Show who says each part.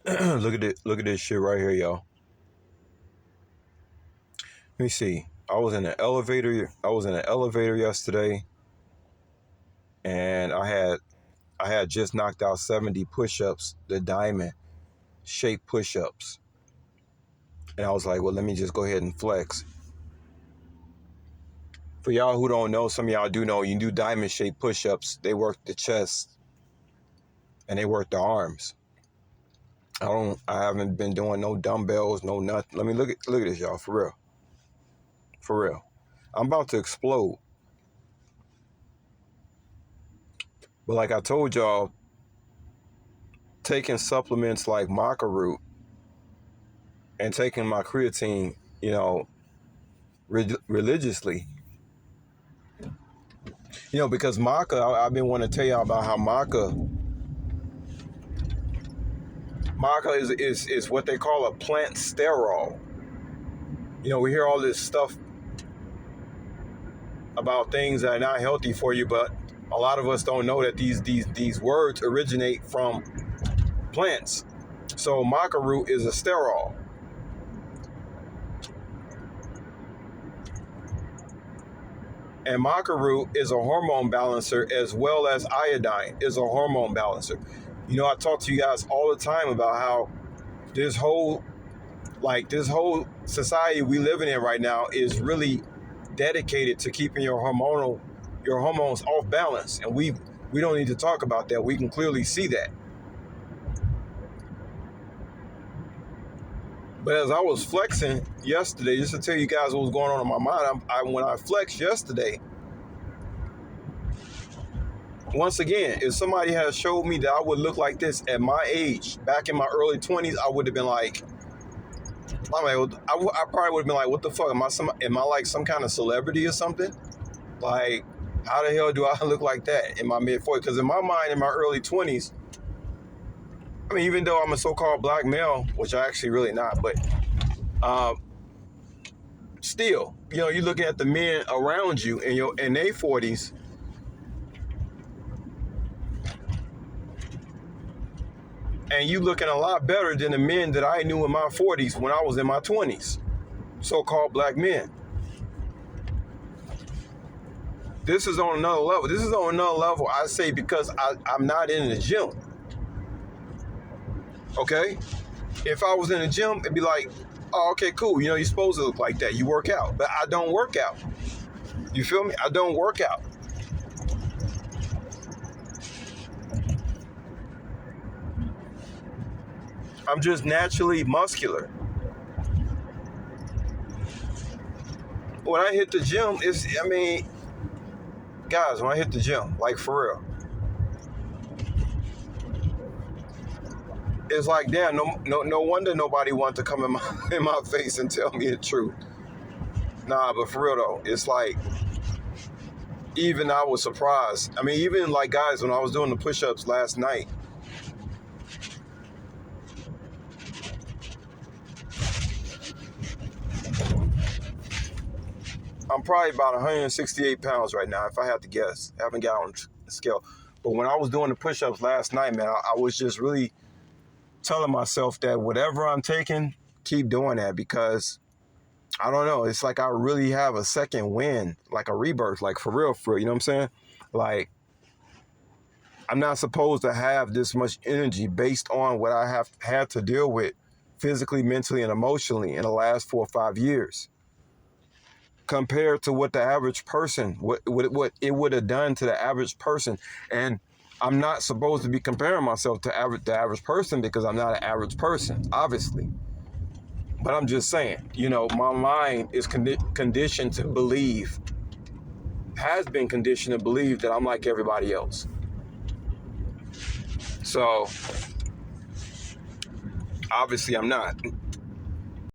Speaker 1: Look at this shit right here, y'all. Let me see. I was in an elevator. I was in an elevator yesterday, and I had just knocked out 70 push-ups, the diamond shape push-ups, and I was like, well, let me just go ahead and flex. For y'all who don't know, some of y'all do know. You do diamond shape push-ups. They work the chest and they work the arms. I haven't been doing no dumbbells, no nothing. Let me look at this, y'all, for real. For real. I'm about to explode. But like I told y'all, taking supplements like maca root and taking my creatine, religiously, because maca, I've been wanting to tell y'all about how maca is what they call a plant sterol. We hear all this stuff about things that are not healthy for you, but a lot of us don't know that these words originate from plants. So maca root is a sterol. And maca root is a hormone balancer, as well as iodine is a hormone balancer. I talk to you guys all the time about how this whole society we living in right now is really dedicated to keeping your hormones off balance. And we don't need to talk about that. We can clearly see that. But as I was flexing yesterday, just to tell you guys what was going on in my mind, when I flexed yesterday, once again, if somebody had showed me that I would look like this at my age, back in my early 20s, I would have been like, I probably would have been like, what the fuck? Am I like some kind of celebrity or something? Like, how the hell do I look like that in my mid-40s? Because in my mind, in my early 20s, I mean, even though I'm a so-called black male, which I actually really not, but still, you're looking at the men around you in their 40s, and you looking a lot better than the men that I knew in my 40s when I was in my 20s, so-called black men. This is on another level. This is on another level, I say, because I'm not in the gym. Okay? If I was in the gym, it'd be like, oh, okay, cool. You're supposed to look like that. You work out. But I don't work out. You feel me? I don't work out. I'm just naturally muscular. When I hit the gym, guys, when I hit the gym, like for real, it's like, damn, no wonder nobody wanted to come in my face and tell me the truth. Nah, but for real though, it's like, even I was surprised. I mean, even like, guys, when I was doing the push-ups last night, I'm probably about 168 pounds right now, if I had to guess. I haven't got on the scale. But when I was doing the push-ups last night, man, I was just really telling myself that whatever I'm taking, keep doing that, because I don't know. It's like I really have a second wind, like a rebirth, like for real, you know what I'm saying? Like, I'm not supposed to have this much energy based on what I have had to deal with physically, mentally, and emotionally in the last 4 or 5 years, compared to what the average person, what it would have done to the average person. And I'm not supposed to be comparing myself to the average person, because I'm not an average person, obviously. But I'm just saying, my mind is conditioned to believe, has been conditioned to believe that I'm like everybody else. So, obviously I'm not.